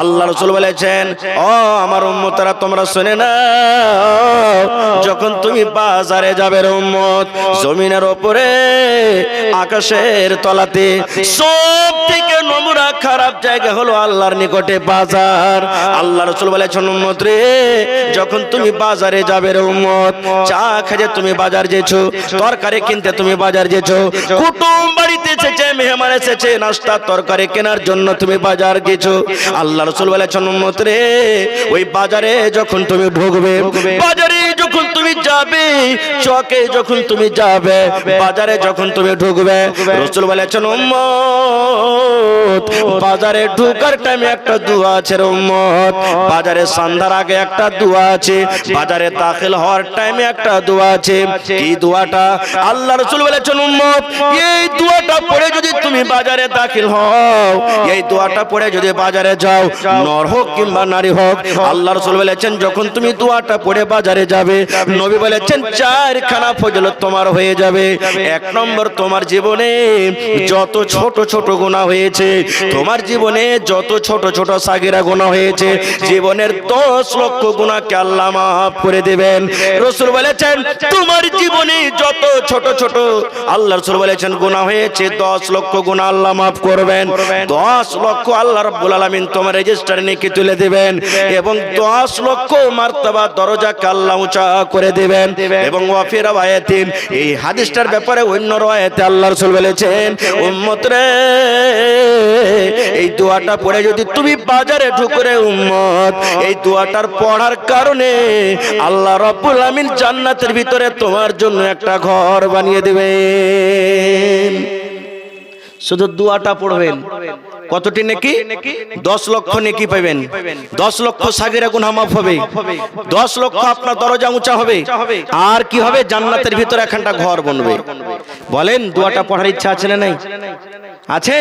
আল্লাহ রাসূল বলেছেন, ও আমার উম্মতরা তোমরা শুনে না, যখন তুমি বাজারে যাবে রে উম্মত, জমিনের উপরে আকাশের তলাতে সব থেকে নোংরা খারাপ জায়গা হলো আল্লাহর নিকটে বাজার। আল্লাহ রাসূল বলেছেন, উম্মত রে, যখন তুমি বাজারে যাবে রে উম্মত, চা খেতে তুমি বাজার যেছো, তরকারি কিনতে তুমি বাজার যেছো, কুটুম বাড়িতে এসেছে, মেহমান এসেছে, নাস্তা তরকারি কেনার জন্য তুমি বাজার গেছো। আল্লাহ রাসূল বলেছেন, উম্মত রে, ওই বাজারে যখন তুমি ঢুকবে, বাজারে যখন তুমি যাবে, চকে যখন তুমি যাবে, বাজারে যখন তুমি ঢুকবে, রাসূল বলেছেন, উম্মত বাজারে ঢোকার টাইমে একটা দোয়া আছে রে উম্মত, বাজারে সন্ধ্যার আগে একটা দোয়া আছে, বাজারে দাখিল হওয়ার টাইমে একটা দোয়া আছে। কি দোয়াটা? আল্লাহ রাসূল বলেছেন, উম্মত এই দোয়াটা পড়ে যদি তুমি বাজারে দাখিল হও, এই দোয়াটা পড়ে যদি বাজারে যাও, নর হোক কিংবা নারী হোক, আল্লাহ রাসূল বলেছেন যখন তুমি দোয়াটা পড়ে বাজারে যাবে, নবী বলেছেন চারখানা ফজিলত তোমার হয়ে যাবে। এক নম্বর, তোমার জীবনে যত ছোট ছোট গুনাহ হয়েছে, তোমার জীবনে যত ছোট ছোট সাগিরা গুনাহ হয়েছে, জীবনের 10 লক্ষ গুনাহকে আল্লাহ মাফ করে দেবেন। রাসূল বলেছেন তোমার জীবনে যত ছোট ছোট আল্লাহ রাসূল বলেছেন গুনাহ হয়েছে, 10 লক্ষ গুনাহ আল্লাহ মাফ করবেন। 10 লক্ষ আল্লাহ রাব্বুল আলামিন তোমার রেজিস্টারে নেকি তুলে দিবেন, এবং 10 লক্ষ মার্তবা দরজাকে আল্লাহ উঁচা করে দিবেন। এবং ওয়াফি রাওয়ায়াতিন, এই হাদিসটার ব্যাপারে অন্য রাওয়ায়াতে আল্লাহ রাসূল বলেছেন, উম্মত রে, এই দোয়াটা পড়ে যদি তুমি বাজারে ঢুকরে উম্মত, এই দোয়াটার পড়ার কারণে আল্লাহ রাব্বুল আমিন জান্নাতের ভিতরে তোমার জন্য একটা ঘর বানিয়ে দিবেন। শুধু দোয়াটা পড়বেন, কতটি নেকি? 10 লক্ষ নেকি পাবেন, 10 লক্ষ সাগিরা গুনাহ মাফ হবে, 10 লক্ষ আপনার দরজা উঁচা হবে, আর কি হবে? জান্নাতের ভিতরে একটা ঘর বানবে। বলেন দোয়াটা পড়ার ইচ্ছা আছে না নাই? আছে?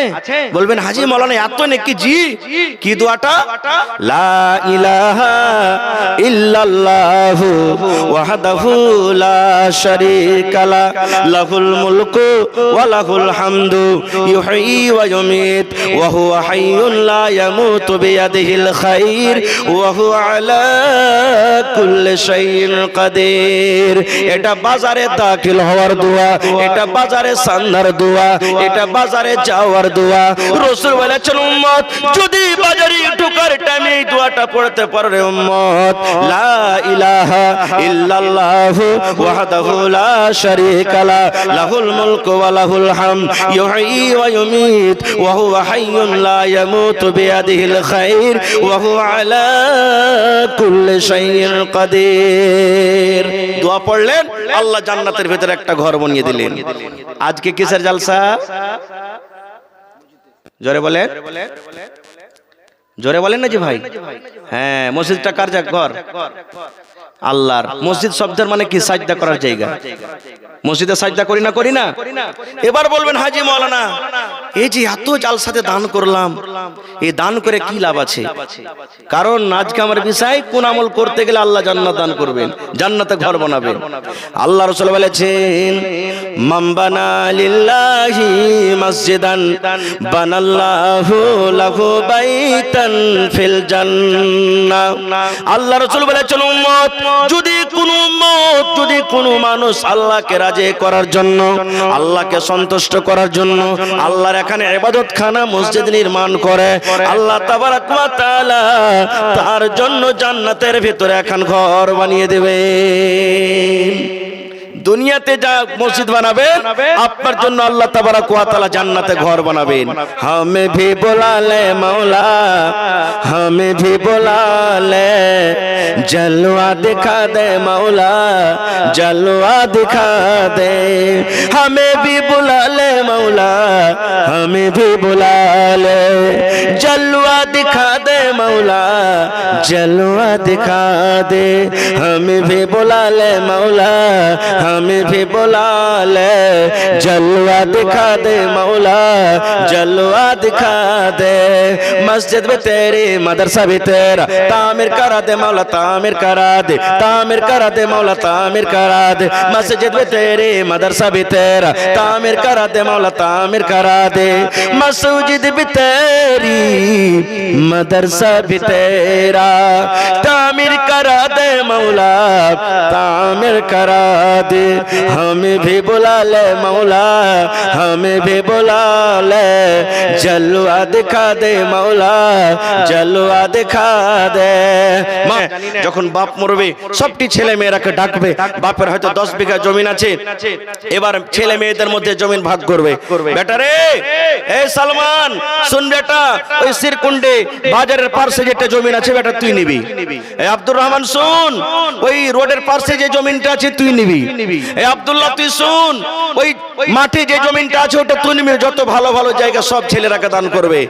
বলবেন হাজী মাওলানা এত নেকি? জি। কি দোয়াটা? লা ইলাহা ইল্লাল্লাহু ওয়াহদাহু লা শারীকা লা, লাহুল মুলকু ওয়া লাহুল হামদু, ইউহয়ী ওয়া ইউমীত ওয়া হুয়া হাইয়্যুন লা ইয়ামুতু বিয়াদিহিল খায়র ওয়া হুয়া আলা কুল্লি শাইইন কাদির। এটা বাজারে দাখিল হওয়ার দোয়া, এটা বাজারে সান্নার দোয়া, এটা বাজারে যাওয়ার দোয়া। রাসূল বলেছেন, উম্মত যদি বাজারে ঢোকার টাইমে এই দোয়াটা পড়তে পারো রে উম্মত, লা ইলাহা ইল্লাল্লাহু ওয়াহদাহু লা শারীকা লা, লাহুল মুলকু ওয়া লাহুল হামদ, ইউহয়ী ওয়া ইউমীত ওয়া হুয়া হাইয়্যুন লা ইয়ামুতু বিয়াদিহিল খায়র ওয়া হুয়া আলা কুল্লি শাইইন কাদির। দোয়া পড়লেন, আল্লাহ জান্নাতের ভিতরে একটা ঘর বানিয়ে দিলেন। আজকে কিসের জলসা? জোরে বলেন, জোরে বলেন না জি ভাই। হ্যাঁ, মসজিদটা কার ঘর? আল্লাহর। মসজিদ শব্দের মানে কি? সাজদা করার জায়গা। মসজিদে সাজদা করি না, করি না? এবার বলবেন হাজী মাওলানা এই যে এত জালসাতে দান করলাম, এই দান করে কি লাভ আছে? কারণ আজকে আমার বিষয়, কোন আমল করতে গেলে আল্লাহ জান্নাত দান করবেন, জান্নাতে ঘর বানাবেন। আল্লাহ রাসূল বলেছেন, মান বানা লিল্লাহি মসজিদান বানাল্লাহু লাহু বাইতান ফিল জান্নাহ। আল্লাহ রাসূল বলেছেন, উম্মত যদি কোনো মানুষ আল্লাহকে রাজি করার জন্য, আল্লাহকে সন্তুষ্ট করার জন্য আল্লাহর এখানে ইবাদতখানা মসজিদ নির্মাণ করে, আল্লাহ তাবারক ওয়া তাআলা তার জন্য জান্নাতের ভিতরে এখন ঘর বানিয়ে দেবেন। দুনিয়াতে যা মসজিদ বানাবেন, আপনার জন্য আল্লাহ তাবারক ওয়া তাআলা জান্নাতে ঘর বানাবেন। হামে ভি বুলা লে মৌলা, হামে ভি বুলা লে, জলওয়া দিখা দে মৌলা, জলওয়া দিখা দে। হামে ভি বুলা লে মৌলা, হামে ভি বুলা লে, জলওয়া দিখা দে মৌলা, জলওয়া দিখা দে। হামে ভি বুলা লে মৌলা, हमें भी बुला ले, जलवा दिखा दे मौला, जलवा दिखा दे। मस्जिद भी तेरी, मदरसा भी तेरा, तामीर करा दे मौला, तामीर करा दे, तामीर करा दे मौला, तामीर करा दे। मस्जिद भी तेरी, मदरसा भी तेरा, तामीर करा दे मौला, तामीर करा दे। मस्जिद भी तेरी, मदरसा भी तेरा तामीर करा दे मौला तामीर करा दे हमें भी बुला ले मौला हमें भी बुला ले जलवा दिखा दे मौला जलवा दिखा दे মা যখন বাপ মরবে সবটি ছেলে মেয়েরাকে ডাকবে বাপের হয়তো 10 বিঘা জমি আছে এবার ছেলে মেয়েদের মধ্যে জমি ভাগ করবে বেটা রে এই সালমান শুন বেটা ওই সিরকুন্ডে বাজারের পাশে যেটা জমি আছে বেটা তুই নিবি এই আব্দুর রহমান শুন ওই রোডের পাশে যে জমিটা আছে তুই নিবি এই আব্দুল্লাহ তুই শুন ওই মাঠে যে জমিটা আছে ওটা তুই নিবি যত ভালো ভালো জায়গা সব ছেলেরাকে দান করবে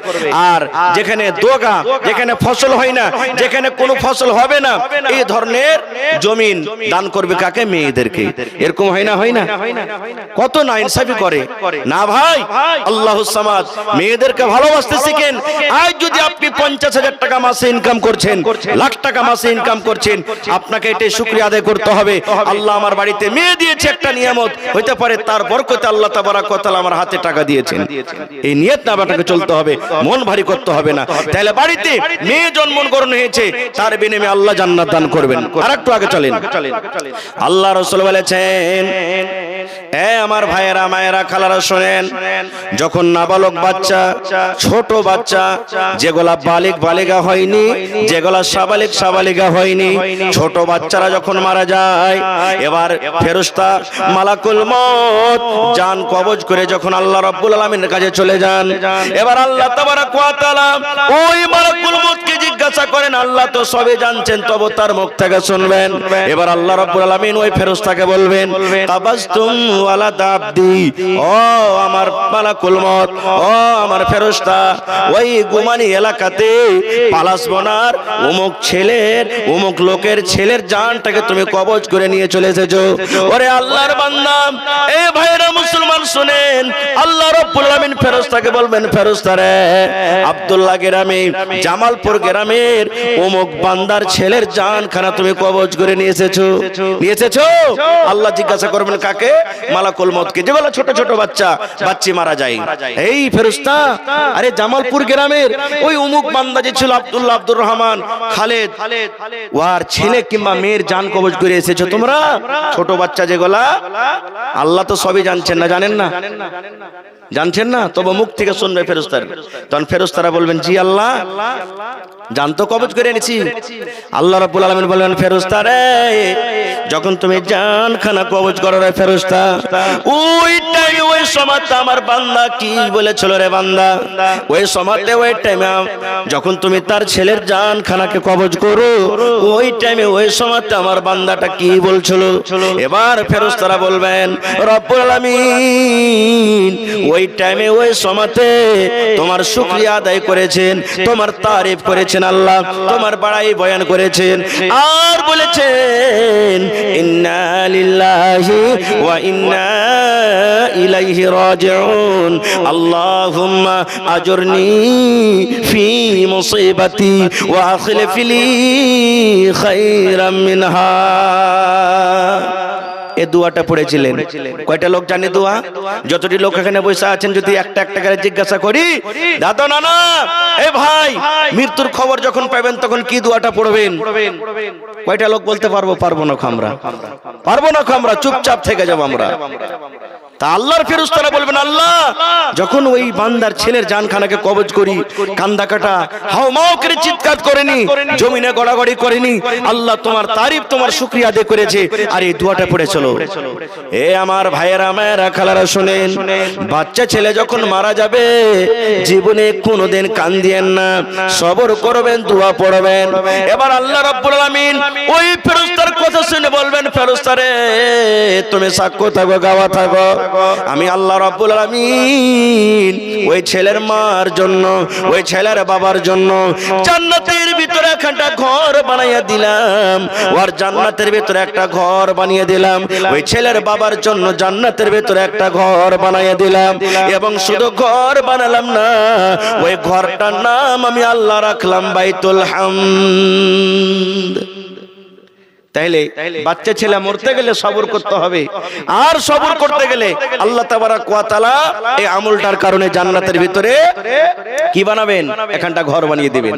আর যেখানে দোগা যেখানে ফসল হয় না যেখানে কোনো ফসল হবে না এই ধরনের জমিন দান করবে কাকে মেয়েদেরকে এরকম হয় না কত না ইনসাফি করে না ভাই আল্লাহুস সামাদ মেয়েদেরকে ভালোবাসতে শিখেন আজ যদি আপনি 50,000 টাকা মাসে ইনকাম করছেন লাখ টাকা মাসে ইনকাম করছেন আপনাকে এটাই শুকরিয়া আদায় করতে হবে আল্লাহ আমার বাড়িতে মেয়ে দিয়েছে একটা নিয়ামত হইতে পারে তার বরকতে আল্লাহ তাবারাক ওয়া তাআলা আমার হাতে টাকা দিয়েছেন এই নিয়ত না আপনাকে চলতে হবে মন ভারী করতে হবে না তাহলে বাড়িতে মেয়ে জন্মগ্রহণ হয়েছে তার বিনিময়ে আল্লাহ জান্নাত দান করবেন আরেকটু আগে চলেন আল্লাহ রাসূল বলেছেন এ আমার ভাইয়েরা মায়েরা খালারা শুনেন যখন নাবালক বাচ্চা ছোট বাচ্চা যেগুলা বালিগ বালিগা হয়নি যেগুলা সাবালিক সাবালিগা হয়নি ছোট বাচ্চারা যখন মারা যায় এবার ফেরেশতা মালাকুল মউত জান কবজ করে যখন আল্লাহ রাব্বুল আলামিনের কাছে চলে যান এবার আল্লাহ তাবারাক ওয়া তাআলা ওই মালাকুল মউতকে জিজ্ঞাসা করেন আল্লাহ তো সবই জানছেন তবে তার মুখ থেকে শুনবেন এবার আল্লাহ রাব্বুল আলামিন ওই ফেরেশতাকে বলবেন তাবাসতুম ওয়ালা আব্দি ও আমার মালাকুল মউত ও আমার ফেরেশতা ওই গুমানি এলাকাতে পালাস বনার অমুক ছেলের অমুক লোকের ছেলের জানটাকে তুমি কবজ করে নিয়ে চলে এসেছো ওরে আল্লাহর বান্দা এ ভাইরা মুসলমান শুনেন আল্লাহ রাব্বুল আলামিন ফেরেশতাকে বলবেন ফেরেশতা রে আব্দুল্লাহ গ্রামে জামালপুর গ্রামের অমুক বান্দার ছেলের জানখানা তুমি কবজ করে নিয়ে এসেছো আল্লাহ জিজ্ঞাসা করবেন কাকে মালাকুল মউতকে যেগুলো ছোট ছোট বাচ্চি মারা যায় এই ফেরেশতা আরে জামালপুর গ্রামের ওই অমুক বান্দা যে ছিল আব্দুল্লাহ আব্দুর রহমান খালেদ ওর ছেলে কিংবা মেয়ের জান কবজ করে এসেছো তোমরা ছোট বাচ্চা যেগুলা আল্লাহ তো সবই জানছেন না জানেন না জানছেন না তবে মুখ থেকে শুনবে ফেরেশতার তখন ফেরেশতারা বলবেন জি আল্লাহ জান তো কবজ করে এনেছি আল্লাহ রাব্বুল আলামিন বললেন ফেরেশতা রে যখন তুমি জানখানা কবজ করো রে ফেরেশতা ওই টাইমে ওই সময়তে আমার বান্দা কি বলেছিল রে বান্দা ওই সময়তে ওই টাইমে যখন তুমি তার ছেলের জানখানাকে কবজ করো ওই টাইমে ওই সময়তে আমার বান্দাটা কি বলছিল এবার ফেরেশতারা বলবেন রব্বুল আলামিন ওই টাইমে ওই সময়তে তোমার শুকরিয়া আদায় করেছেন তোমার তারিফ করেছেন আল্লাহ তোমার বড়াই বয়ান করেছেন আর বলেছেন ইন্না লিল্লাহি ওয়া ইন্না ইলাইহি রাজিউন আল্লাহুম্মা আজুরনি ফি মুসিবাতি ওয়া আখলিফ লি খায়রাম মিনহা এই দোয়াটা পড়েছিলেন কয়টা লোক জানে দোয়া যতটি লোক এখানে বসে আছেন যদি একটা একটা করে জিজ্ঞাসা করি দাদা নানা এই ভাই মৃত্যুর খবর যখন পাবেন তখন কি দোয়াটা পড়বেন কয়টা লোক বলতে পারবো না আমরা চুপচাপ থেকে যাব আমরা তা আল্লাহর ফেরেশতারা বলবেন আল্লাহ যখন ওই বান্দার ছেলের জানখানাকে কবজ করি কান্দা কাটা হাওমাও করে চিৎকার করেনি জমিনে গড়াগড়ি করেনি আল্লাহ তোমার তারিফ তোমার শুকরিয়া আদায় করেছে আর এই দোয়াটা পড়ে চলো এ আমার ভাইয়েরা মায়েরা খালারা শুনেন বাচ্চা ছেলে যখন মারা যাবে জীবনে কোনোদিন কান্দিয়েন না সবর করবেন দোয়া পড়বেন এবার আল্লাহ রাব্বুল আলামিন ওই ফেরেশতার কথা শুনে বলবেন ফেরেশতা রে তুমি সাক্ষ্য থাকো গাওয়া থাকো আমি আল্লাহ রাব্বুল আলামিন ওই ছেলের মার জন্য ওই ছেলের বাবার জন্য জান্নাতের ভিতরে একটা ঘর বানাইয়া দিলাম ওর জান্নাতের ভিতরে একটা ঘর বানিয়ে দিলাম ওই ছেলের বাবার জন্য জান্নাতের ভিতরে একটা ঘর বানাইয়া দিলাম এবং শুধু ঘর বানালাম না ওই ঘরটার নাম আমি আল্লাহ রাখলাম বাইতুল হামদ তাইলে বাচ্চা ছেলে মরতে গেলে সবর করতে হবে, আর সবর করতে গেলে আল্লাহ তাবারাক ওয়া তাআলা এই আমলটার কারণে জান্নাতের ভিতরে কি বানাবেন, এখানটা ঘর বানিয়ে দিবেন।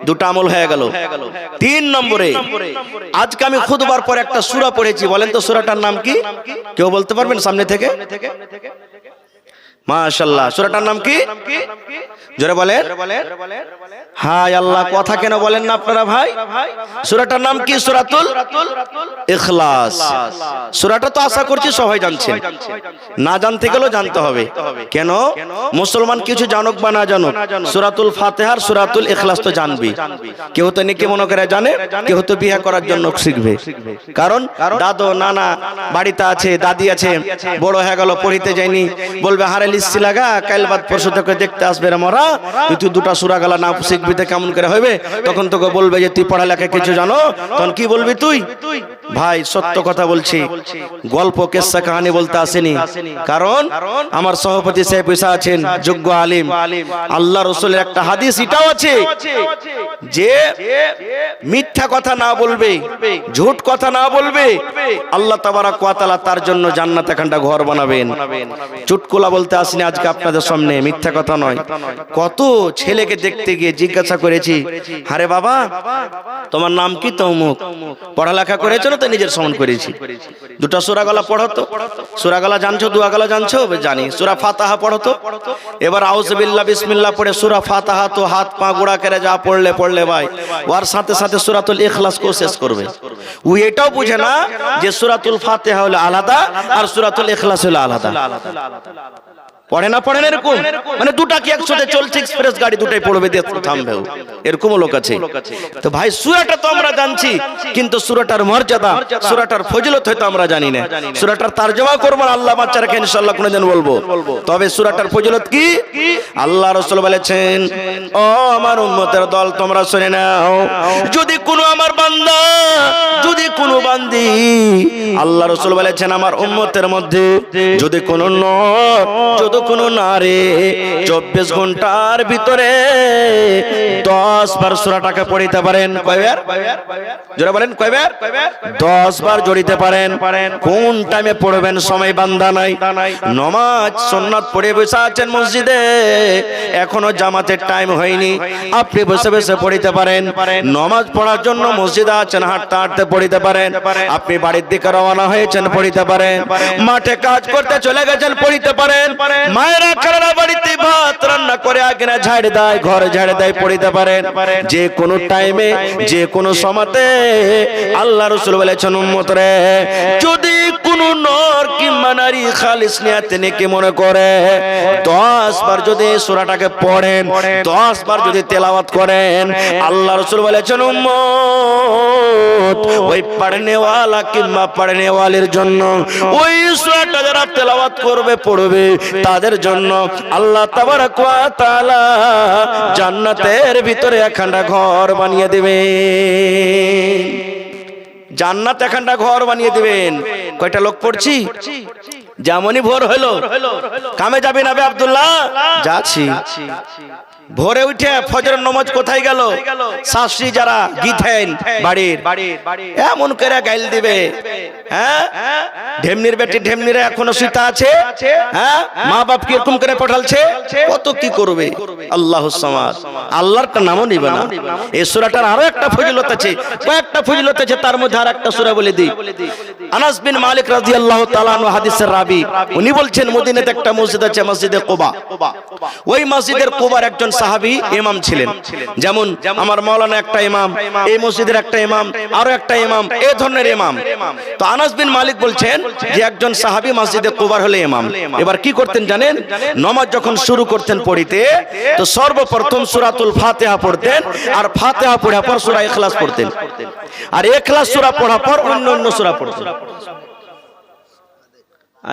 দুটো আমল হয়ে গেল। 3 নম্বরে আজকে আমি খুতবার পর একটা সূরা পড়েছি, বলেন তো সূরাটার নাম কি? কেউ বলতে পারবেন সামনে থেকে? মাশাআল্লাহ, সূরাটার নাম কি? জোরে বলেন। হায় আল্লাহ, কথা কেন বলেন না আপনারা ভাই? সূরাটার নাম কি? সূরাতুল ইখলাস। সূরাটা তো আশা করছি সবাই জানছেন, না জানতে গেলেও জানতে হবে। কেন? মুসলমান কিছু জানুক বা না জানুক, সূরাতুল ফাতিহার সূরাতুল ইখলাস তো জানবি। কেউ তো নেকি মনে করে জানে, কেউ তো বিয়ে করার জন্য শিখবে। কারণ দাদু নানা বাড়িতে আছে, দাদি আছে, বড় হয়ে গেল, পড়িতে যায়নি, বলবে হারে লিস্টি লাগা, কাল বাদ পরশু থেকে দেখতে আসবে রে মরা, তুই দুটা সূরা গালা না শিখবি তো কেমন করে হবে? তখন তোকে বলবে যে তুই পড়ালেখা কিছু জানো, তখন কি বলবি তুই? ভাই সত্য কথা বলছি, গল্প কেসা কাহিনী বলতে আসেনি। কারণ আমার সভাপতি সাহেব পয়সা আছেন, যোগ্য আলিম, আল্লাহ রাসূলের একটা হাদিস এটাও আছে যে মিথ্যা কথা না বলবে, ঝুট কথা না বলবে, আল্লাহ তাবারাক ওয়া তাআলা তার জন্য জান্নাতে এখানটা ঘর বানাবেন। চুটকুলা বলতে আসেনি আজকে আপনাদের সামনে, মিথ্যা কথা নয়। কত ছেলেকে দেখতে গিয়ে জিজ্ঞাসা করেছি, আরে বাবা তোমার নাম কি? তো অমুক। পড়ালেখা করেছো না? তো নিজের সমান করেছি। দুটো সূরা গলা পড়ো তো। সূরা গলা জানছো? দুয়া গলা জানছো? জানি। সূরা ফাতিহা পড়ো তো। এবার আউযু বিল্লাহ বিসমিল্লাহ পড়ে সূরা ফাতিহা তো হাত পা গুড়া করে যা পড়লে ভাই, ওর সাথে সাথে সূরাতুল ইখলাস কো শেষ করবে। ও এটাও বুঝে না যে সূরাতুল ফাতিহা হলো আলাদা আর সূরাতুল ইখলাস হলো আলাদা। পড়ে না এরকম, মানে দুটা কি একসাথে চলছে এক্সপ্রেস গাড়ি, দুটাই পড়বে দিয়ে থামবে, এরকমও লোক আছে। তো ভাই সূরাটা তো আমরা জানছি, কিন্তু সূরাটার মর্যাদা, সূরাটার ফজিলত হয়তো আমরা জানি না। সূরাটার তরজমা করব আল্লাহ বাচ্চা রেখে ইনশাআল্লাহ কোনদিন বলবো। তবে সূরাটার ফজিলত কি? আল্লাহ রাসূল বলেছেন, ও আমার উম্মতের দল তোমরা শুনে নাও, যদি কোনো আমার বান্দা, যদি কোনো বান্দি, আল্লাহ রাসূল বলেছেন আমার উম্মতের মধ্যে যদি কোনো নর, যদি কোনো নারী 24 ঘন্টার ভিতরে 10 বার সূরাটাকে পড়িতে পারেন, কয়বার? জোরে বলেন কয়বার? 10 বার জড়িতে পারেন। কোন টাইমে পড়বেন সময় বান্ধা নাই। নামাজ সুন্নাত পড়ে বসে আছেন মসজিদে, এখনো জামাতের টাইম হয়নি, আপনি বসে বসে পড়িতে পারেন। নামাজ পড়ার জন্য মসজিদে আছেন, হাঁটতে হাঁটতে পড়িতে পারেন। আপনি বাড়ির দিকে রওনা হয়েছেন, পড়িতে পারেন। মাঠে কাজ করতে চলে গেছেন, পড়িতে পারেন। মায়েরা খালারা বাড়িতে ভাত রান্না করে আগে ঝাড় দেয়, ঘরে ঝাড় দেয়, পড়িতে পারেন। যে কোনো টাইমে, যে কোনো সময়তে আল্লাহ রাসূল বলেছেন উম্মতরে, যদি কোনো নর কিংবা নারী খালিস নিয়াতে নেকি মনে করে 10 বার যদি সূরাটাকে পড়েন, 10 বার যদি তেলাওয়াত করেন, আল্লাহ রাসূল বলেছেন উম্মত ওই পড়নে ওয়ালা কিংবা পড়নে ওয়ালির জন্য, ওই সূরাটা যারা তেলাওয়াত করবে, পড়বে, তাদের জন্য আল্লাহ তাবারাক ওয়া তাআলা জান্নাতের ভিতরে একখানা ঘর বানিয়ে দিবেন। জান্নাত একখানা ঘর বানিয়ে দিবেন। কয়টা লোক পড়ছি? যেমনই ভোর হলো, কামে যাবি না বে আব্দুল্লাহ? যাচ্ছি। ভোরে উঠে ফজরের নামাজ কোথায় গেল? শাস্ত্রী যারা গীতেন বাড়ির, এমন করে গাইল দিবে, হ্যাঁ ঢেমনির বেটি ঢেমনিরে এখনো সীতা আছে, হ্যাঁ মা বাপ কি এরকম করে পাঠালছে, কত কি করবে। আল্লাহুস সামাদ, আল্লাহর নামও নিবে না। এই সূরাটার আরো একটা ফজিলত আছে, কয়েকটা ফজিলত আছে, তার মধ্যে আর একটা সূরা বলে দিই। আনাস বিন মালিক রাদিয়াল্লাহু তাআলা আনহু হাদিসের রাবী, উনি বলছেন মদিনাতে একটা মসজিদ আছে, মসজিদে কুবা। ওই মসজিদের কুবার একজন সাহাবী ইমাম ছিলেন। যেমন আমার মাওলানা একটা ইমাম, এই মসজিদের একটা ইমাম, আরো একটা ইমাম, এই ধরনের ইমাম। তো আনাস বিন মালিক বলছেন যে একজন সাহাবী মসজিদে কুবার হলে ইমাম। এবার কি করতেন জানেন? নামাজ যখন শুরু করতেন পড়িতে, তো সর্বপ্রথম সূরাতুল ফাতিহা পড়তেন, আর ফাতিহা পড়ার পর সূরা ইখলাস পড়তেন, আর ইখলাস সূরা পড়ার পর অন্য সূরা পড়তেন।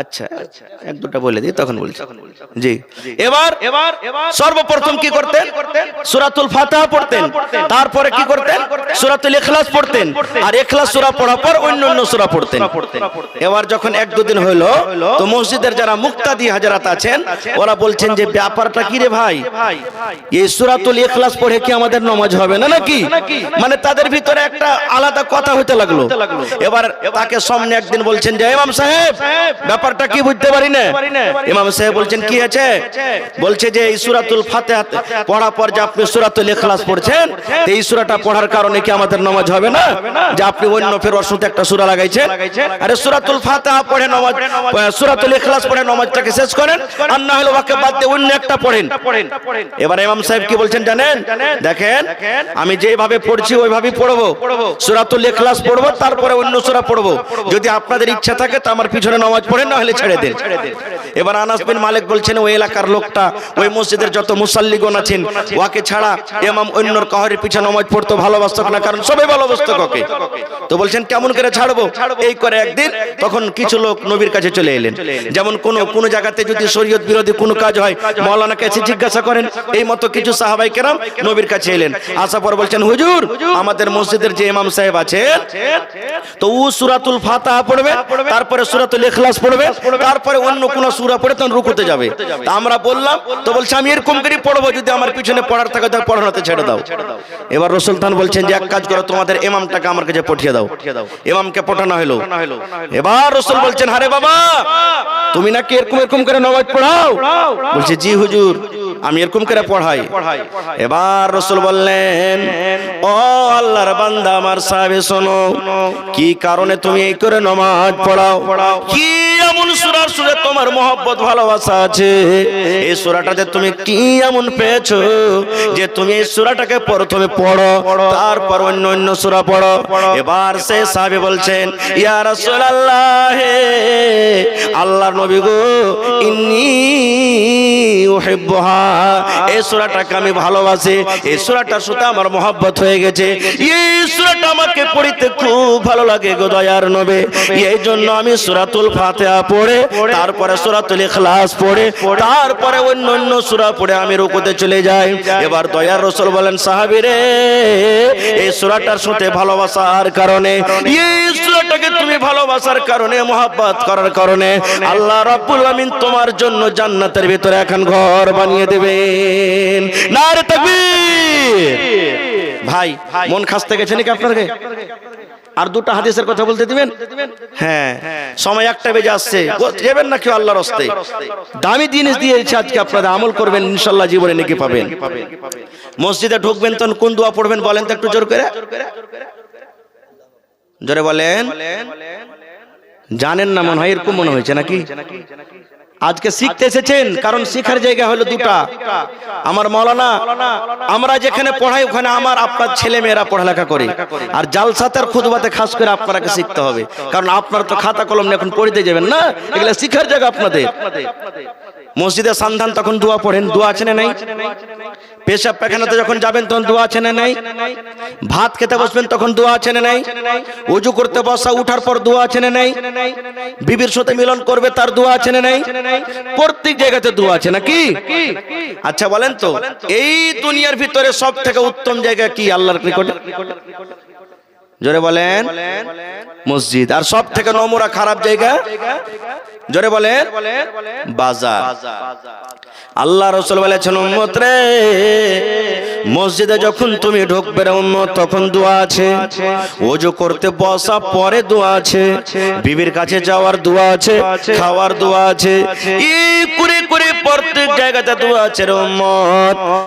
আচ্ছা এক দুটা বলে দিই তখন বলছি জি। এবার সর্বপ্রথম কি করতেন? সূরাতুল ফাতিহা পড়তেন, তারপরে কি করতেন? সূরাতুল ইখলাস পড়তেন, আর ইখলাস সূরা পড়ার পর অন্যান্য সূরা পড়তেন। এবার যখন এক দুদিন হলো তো মসজিদের যারা মুক্তাদি হাজরাত আছেন ওরা বলছেন যে ব্যাপারটা কি রে ভাই, এই সূরাতুল ইখলাস পড়ে কি আমাদের নামাজ হবে না নাকি? মানে তাদের ভিতরে একটা আলাদা কথা হতে লাগলো। এবার তাকে সামনে একদিন বলছেন যে ইমাম সাহেব ব্যাপারটা কি বুঝতে পারি না। ইমাম সাহেব বলছেন কি আছে? বলছে যে এই সূরাতুল ফাতিহা পড়ার পর যে আপনি সূরাতুল ইখলাস পড়ছেন এই সূরাটা পড়ার কারণে কি আমাদের নামাজ হবে না? যে আপনি অন্য ফের অসুতে একটা সূরা লাগাইছেন। আরে সূরাতুল ফাতিহা পড়ে নামাজ, সূরাতুল ইখলাস পড়ে নামাজটাকে শেষ করেন, আর না হলে ওকে বাদ দিয়ে অন্য একটা পড়েন। এবার ইমাম সাহেব কি বলছেন জানেন? দেখেন আমি যেভাবে পড়ছি ওইভাবেই পড়বো, সূরাতুল ইখলাস পড়বো তারপরে অন্য সূরা পড়বো। যদি আপনাদের ইচ্ছা থাকে তো আমার পিছনে নামাজ পড়েন, না হলে ছেড়ে দেন। এবার আনাস বিন মালিক বলছেন ওই এলাকার লোকটা, ওই মসজিদের যত মুসাল্লিগণ আছেন ওকে ছাড়া ইমাম অন্যর কাহরের পিছনে নামাজ পড়তে ভালোবাসত না, কারণ সবাই ভালোবাসত ওকে। তো বলছেন কেমন করে ছাড়বো? এই করে একদিন তখন কিছু লোক নবীর কাছে চলে এলেন। যেমন কোন জায়গাতে যদি শরীয়ত বিরোধী কোনো কাজ হয় মাওলানাকে এসে জিজ্ঞাসা করেন, এই মতো কিছু সাহাবাই কেরাম নবীর কাছে এলেন। আসার পর বলছেন হুজুর আমাদের মসজিদের যে ইমাম সাহেব আছেন তো ও সূরাতুল ফাতিহা পড়বে, তারপরে সূরাতুল ইখলাস পড়বে, তারপরে অন্য কোন সূরা পড়ে তখন রুকুতে যাবে। তা আমরা বললাম, তো বলছে আমি এরকম করে পড়বো, যদি আমার পিছনে পড়ার থাকে তাহলে পড়ানোতে ছেড়ে দাও। এবার রাসূল তান বলছেন যে এক কাজ করো, তোমাদের ইমামটাকে আমার কাছে পাঠিয়ে দাও। ইমামকে পাঠানো হলো। এবার রাসূল বলছেন আরে বাবা তুমি নাকি এরকম করে নামাজ পড়াও? বলছে জি হুজুর আমি এরকম করে পড়াই। এবার রাসূল বললেন ও আল্লাহর বান্দা আমার সাহাবী শোনো, কি কারণে তুমি এই করে নামাজ পড়াও? কি এমন সূরার সুরে তোমার মহব্বত ভালোবাসা আছে? এই সূরাটাতে তুমি কি এমন পেয়েছো যে তুমি এই সূরাটাকে প্রথমে পড়ো তারপর অন্য সূরা পড়ো? এবার সেই সাহাবী বলছেন ইয়া রাসূলুল্লাহ আল্লাহর নবী গো ইন্নী উহিব্বুহা, এই সূরাটাকে আমি ভালোবাসি, এই সূরাটার সাথে আমার মহব্বত হয়ে গেছে, এই সূরাটা আমাকে পড়তে খুব ভালো লাগে গো দয়ার নবী। এই জন্য আমি সূরাতুল ফাতিহা পড়ে তারপরে সূরাতুল ইখলাস পড়ে তারপরে অন্য সূরা পড়ে আমি রুকুতে চলে যাই। এবার দয়ার রাসূল বলেন সাহাবী রে এই সূরাটার সাথে ভালোবাসার কারণে, এই সূরাটাকে তুমি ভালোবাসার কারণে মহব্বত করার কারণে আল্লাহ রাব্বুল আমিন তোমার জন্য জান্নাতের ভিতরে এখন ঘর বানিয়ে দেবেন। নারে তাকবীর। ভাই মন খাসতে গেছে নাকি আপনাকে? আর দুটো হাদিসের কথা বলতে দিবেন? হ্যাঁ সময় একটা বেজে আসছে, যাবেন না কেউ আল্লাহর রাস্তায়। দামি জিনিস দিয়েছে আজকে, আপনারা আমল করবেন ইনশাআল্লাহ জীবনে নেকি পাবেন। মসজিদে ঢুকবেন তখন কোন দোয়া পড়বেন বলেন তো একটু জোর করে, জোরে বলেন। জানেন না মনে হয়, এরকম মনে হয়েছে নাকি? আজকে শিখতে এসেছেন, কারণ শিখার জায়গা হলো দুটা। আমার মাওলানা আমরা যেখানে পড়াই ওখানে আমার আপনার ছেলে মেয়েরা পড়ালেখা করে, আর জালসাতের খুতবাতে খাস করে আপনাকে শিখতে হবে, কারণ আপনার তো খাতা কলম নিয়ে এখন পড়তে যাবেন না, এগুলা শিখার জায়গা আপনাদের। মসজিদে সান্ধান তখন দোয়া পড়েন, দোয়া আছে না নাই? পেশাব পায়খানাতে যখন যাবেন তখন দোয়া আছে না নাই? ভাত খেতে বসবেন তখন দোয়া আছে না নাই? ওযু করতে বসা উঠার পর দোয়া আছে না নাই? বিবির সাথে মিলন করবে তার দোয়া আছে না নাই? প্রত্যেক জায়গাতে দোয়া আছে নাকি? আচ্ছা বলেন তো এই দুনিয়ার ভিতরে সব থেকে উত্তম জায়গা কি আল্লাহর নিকটে? জোরে বলেন মসজিদ। আর সব থেকে নোংরা খারাপ জায়গা জোরে বলেন বাজার। আল্লাহ রাসূল বলেছেন উম্মত রে মসজিদে যখন তুমি ঢুকবে রে উম্মত তখন দোয়া আছে, ওযু করতে বসা পরে দোয়া আছে, বিবির কাছে যাওয়ার দোয়া আছে, খাওয়ার দোয়া আছে, এই করে করে প্রত্যেক জায়গাতে দোয়া আছে রে উম্মত।